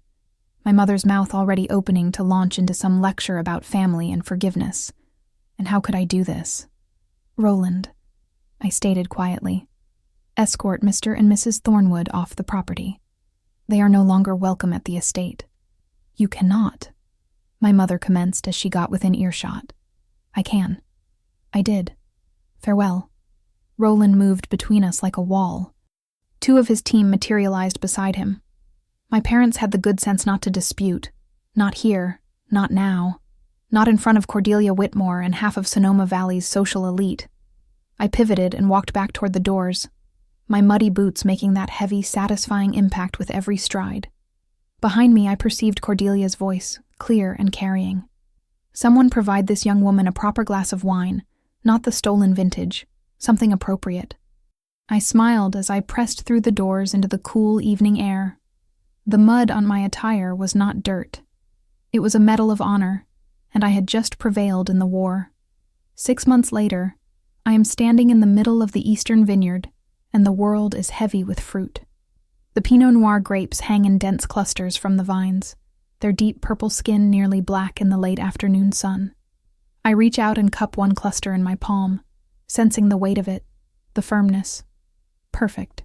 my mother's mouth already opening to launch into some lecture about family and forgiveness. And how could I do this? "Roland," I stated quietly, "escort Mr. and Mrs. Thornwood off the property. They are no longer welcome at the estate." "You cannot," my mother commenced as she got within earshot. "I can." I did. "Farewell." Roland moved between us like a wall. Two of his team materialized beside him. My parents had the good sense not to dispute. Not here, not now. Not in front of Cordelia Whitmore and half of Sonoma Valley's social elite. I pivoted and walked back toward the doors, my muddy boots making that heavy, satisfying impact with every stride. Behind me, I perceived Cordelia's voice, clear and carrying. "Someone provide this young woman a proper glass of wine, not the stolen vintage, something appropriate." I smiled as I pressed through the doors into the cool evening air. The mud on my attire was not dirt. It was a medal of honor, and I had just prevailed in the war. 6 months later, I am standing in the middle of the eastern vineyard, and the world is heavy with fruit. The Pinot Noir grapes hang in dense clusters from the vines, their deep purple skin nearly black in the late afternoon sun. I reach out and cup one cluster in my palm, sensing the weight of it, the firmness. Perfect.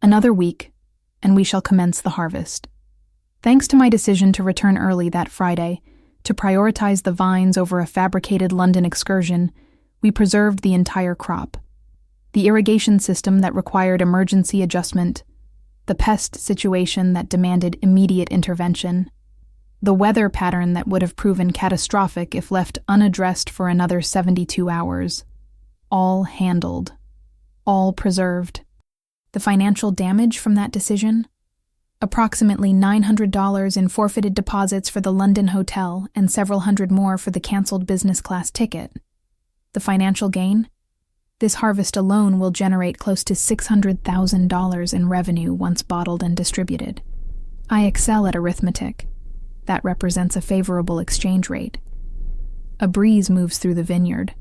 Another week, and we shall commence the harvest. Thanks to my decision to return early that Friday, to prioritize the vines over a fabricated London excursion, we preserved the entire crop. The irrigation system that required emergency adjustment, the pest situation that demanded immediate intervention, the weather pattern that would have proven catastrophic if left unaddressed for another 72 hours. All handled. All preserved. The financial damage from that decision? Approximately $900 in forfeited deposits for the London hotel and several hundred more for the canceled business class ticket. The financial gain? This harvest alone will generate close to $600,000 in revenue once bottled and distributed. I excel at arithmetic. That represents a favorable exchange rate. A breeze moves through the vineyard,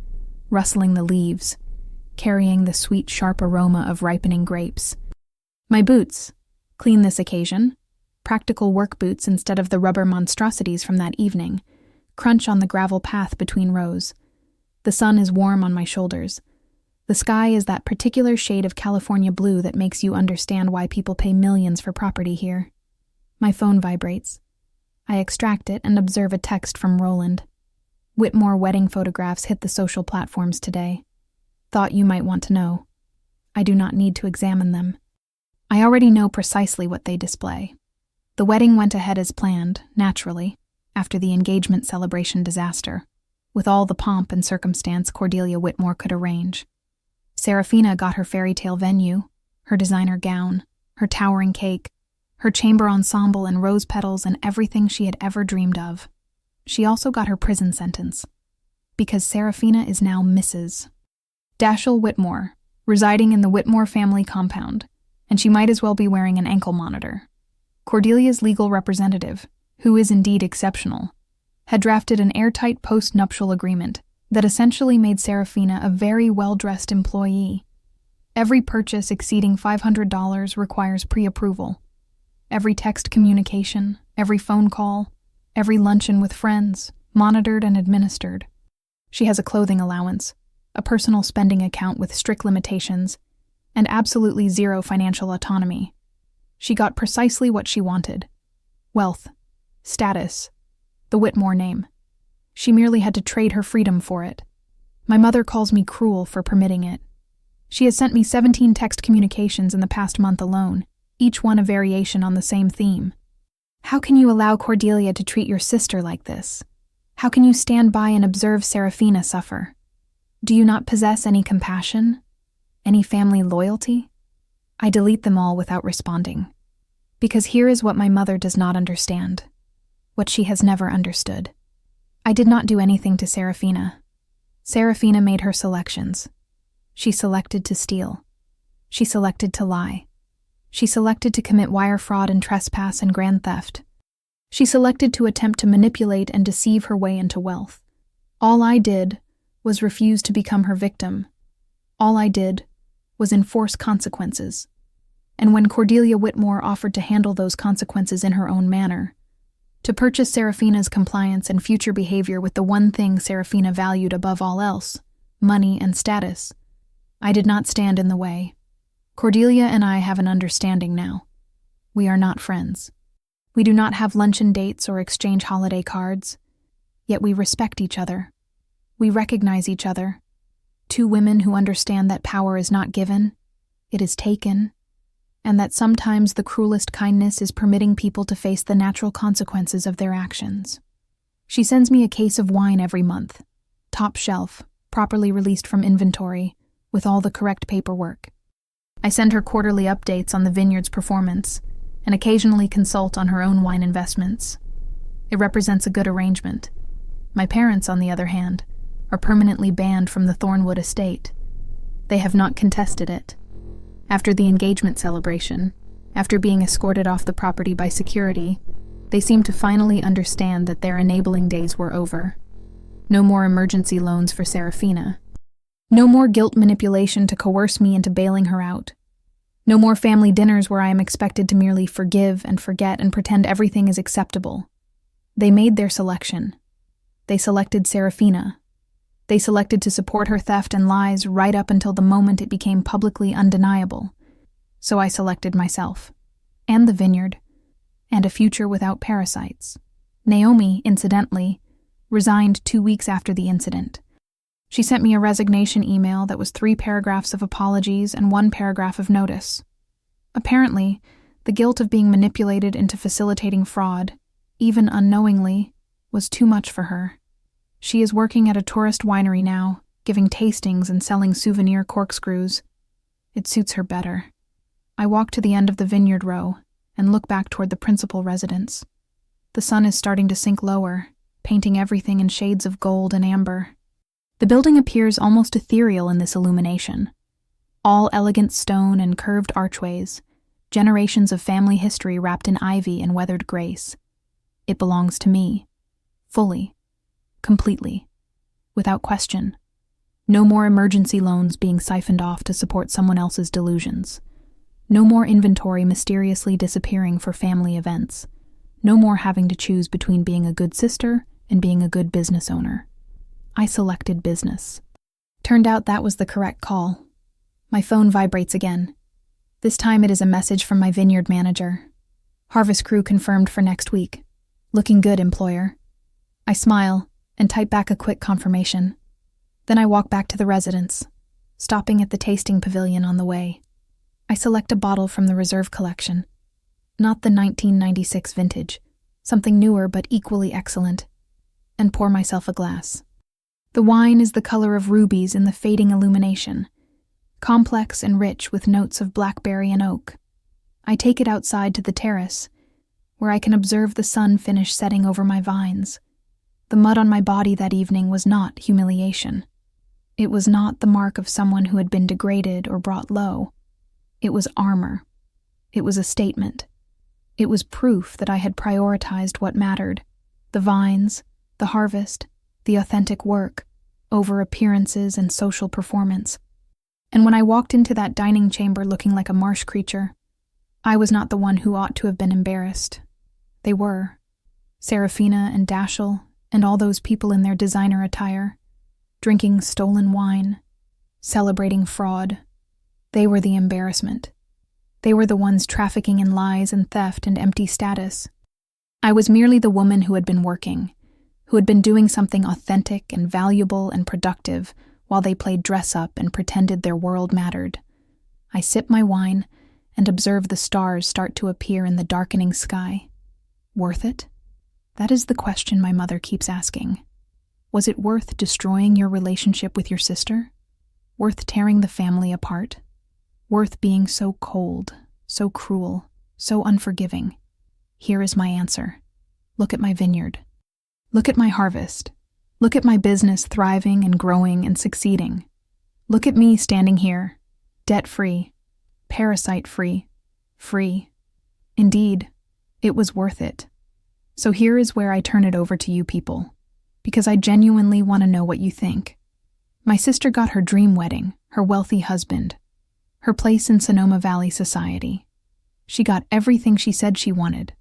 rustling the leaves, carrying the sweet, sharp aroma of ripening grapes. My boots, clean this occasion, practical work boots instead of the rubber monstrosities from that evening, crunch on the gravel path between rows. The sun is warm on my shoulders. The sky is that particular shade of California blue that makes you understand why people pay millions for property here. My phone vibrates. I extract it and observe a text from Roland. "Whitmore wedding photographs hit the social platforms today. Thought you might want to know. I do not need to examine them. I already know precisely what they display. The wedding went ahead as planned, naturally, after the engagement celebration disaster, with all the pomp and circumstance Cordelia Whitmore could arrange. Serafina got her fairy tale venue, her designer gown, her towering cake, her chamber ensemble and rose petals and everything she had ever dreamed of. She also got her prison sentence, because Serafina is now Mrs. Dashiell Whitmore, residing in the Whitmore family compound, and she might as well be wearing an ankle monitor. Cordelia's legal representative, who is indeed exceptional, had drafted an airtight post-nuptial agreement that essentially made Serafina a very well-dressed employee. Every purchase exceeding $500 requires pre-approval. Every text communication, every phone call, every luncheon with friends, monitored and administered. She has a clothing allowance, a personal spending account with strict limitations, and absolutely zero financial autonomy. She got precisely what she wanted: wealth, status, the Whitmore name. She merely had to trade her freedom for it. My mother calls me cruel for permitting it. She has sent me 17 text communications in the past month alone, each one a variation on the same theme. How can you allow Cordelia to treat your sister like this? How can you stand by and observe Serafina suffer? Do you not possess any compassion? Any family loyalty? I delete them all without responding. Because here is what my mother does not understand, what she has never understood. I did not do anything to Serafina. Serafina made her selections. She selected to steal. She selected to lie. She selected to commit wire fraud and trespass and grand theft. She selected to attempt to manipulate and deceive her way into wealth. All I did was refuse to become her victim. All I did was enforce consequences. And when Cordelia Whitmore offered to handle those consequences in her own manner, to purchase Serafina's compliance and future behavior with the one thing Serafina valued above all else, money and status, I did not stand in the way. Cordelia and I have an understanding now. We are not friends. We do not have luncheon dates or exchange holiday cards, yet we respect each other. We recognize each other. Two women who understand that power is not given, it is taken, and that sometimes the cruelest kindness is permitting people to face the natural consequences of their actions. She sends me a case of wine every month, top shelf, properly released from inventory, with all the correct paperwork. I send her quarterly updates on the vineyard's performance, and occasionally consult on her own wine investments. It represents a good arrangement. My parents, on the other hand, are permanently banned from the Thornwood estate. They have not contested it. After the engagement celebration, after being escorted off the property by security, they seem to finally understand that their enabling days were over. No more emergency loans for Serafina. No more guilt manipulation to coerce me into bailing her out. No more family dinners where I am expected to merely forgive and forget and pretend everything is acceptable. They made their selection. They selected Serafina. They selected to support her theft and lies right up until the moment it became publicly undeniable. So I selected myself, and the vineyard, and a future without parasites. Naomi, incidentally, resigned 2 weeks after the incident. She sent me a resignation email that was 3 paragraphs of apologies and 1 paragraph of notice. Apparently, the guilt of being manipulated into facilitating fraud, even unknowingly, was too much for her. She is working at a tourist winery now, giving tastings and selling souvenir corkscrews. It suits her better. I walk to the end of the vineyard row and look back toward the principal residence. The sun is starting to sink lower, painting everything in shades of gold and amber. The building appears almost ethereal in this illumination. All elegant stone and curved archways, generations of family history wrapped in ivy and weathered grace. It belongs to me, fully. Completely. Without question. No more emergency loans being siphoned off to support someone else's delusions. No more inventory mysteriously disappearing for family events. No more having to choose between being a good sister and being a good business owner. I selected business. Turned out that was the correct call. My phone vibrates again. This time it is a message from my vineyard manager. Harvest crew confirmed for next week. Looking good, employer. I smile and type back a quick confirmation. Then I walk back to the residence, stopping at the tasting pavilion on the way. I select a bottle from the reserve collection. Not the 1996 vintage, something newer but equally excellent, and pour myself a glass. The wine is the color of rubies in the fading illumination, complex and rich with notes of blackberry and oak. I take it outside to the terrace, where I can observe the sun finish setting over my vines. The mud on my body that evening was not humiliation. It was not the mark of someone who had been degraded or brought low. It was armor. It was a statement. It was proof that I had prioritized what mattered: the vines, the harvest, the authentic work, over appearances and social performance. And when I walked into that dining chamber looking like a marsh creature, I was not the one who ought to have been embarrassed. They were. Serafina and Dashiell and all those people in their designer attire, drinking stolen wine, celebrating fraud. They were the embarrassment. They were the ones trafficking in lies and theft and empty status. I was merely the woman who had been working, who had been doing something authentic and valuable and productive while they played dress-up and pretended their world mattered. I sip my wine and observe the stars start to appear in the darkening sky. Worth it? That is the question my mother keeps asking. Was it worth destroying your relationship with your sister? Worth tearing the family apart? Worth being so cold, so cruel, so unforgiving? Here is my answer. Look at my vineyard. Look at my harvest. Look at my business thriving and growing and succeeding. Look at me standing here, debt-free, parasite-free, free. Indeed, it was worth it. So here is where I turn it over to you people, because I genuinely want to know what you think. My sister got her dream wedding, her wealthy husband, her place in Sonoma Valley society. She got everything she said she wanted.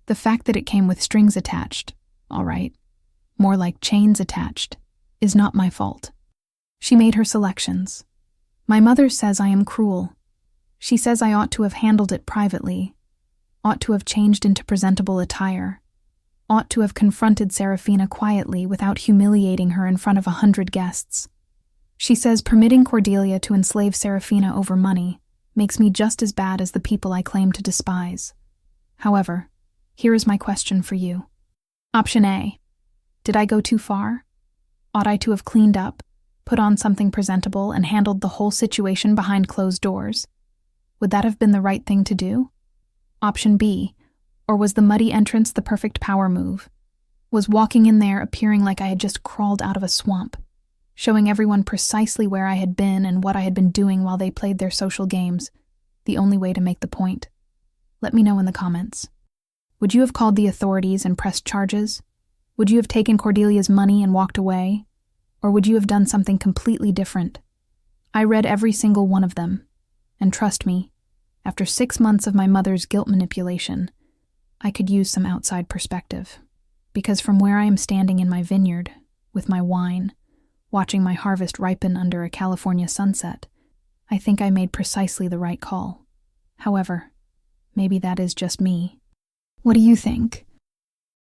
The fact that it came with strings attached, all right, more like chains attached, is not my fault. She made her selections. My mother says I am cruel. She says I ought to have handled it privately, ought to have changed into presentable attire, ought to have confronted Serafina quietly without humiliating her in front of 100 guests. She says permitting Cordelia to enslave Serafina over money makes me just as bad as the people I claim to despise. However, here is my question for you. Option A. Did I go too far? Ought I to have cleaned up, put on something presentable, and handled the whole situation behind closed doors? Would that have been the right thing to do? Option B. Or was the muddy entrance the perfect power move? Was walking in there appearing like I had just crawled out of a swamp, showing everyone precisely where I had been and what I had been doing while they played their social games, the only way to make the point? Let me know in the comments. Would you have called the authorities and pressed charges? Would you have taken Cordelia's money and walked away? Or would you have done something completely different? I read every single one of them, and trust me, after 6 months of my mother's guilt manipulation, I could use some outside perspective. Because from where I am standing in my vineyard, with my wine, watching my harvest ripen under a California sunset, I think I made precisely the right call. However, maybe that is just me. What do you think?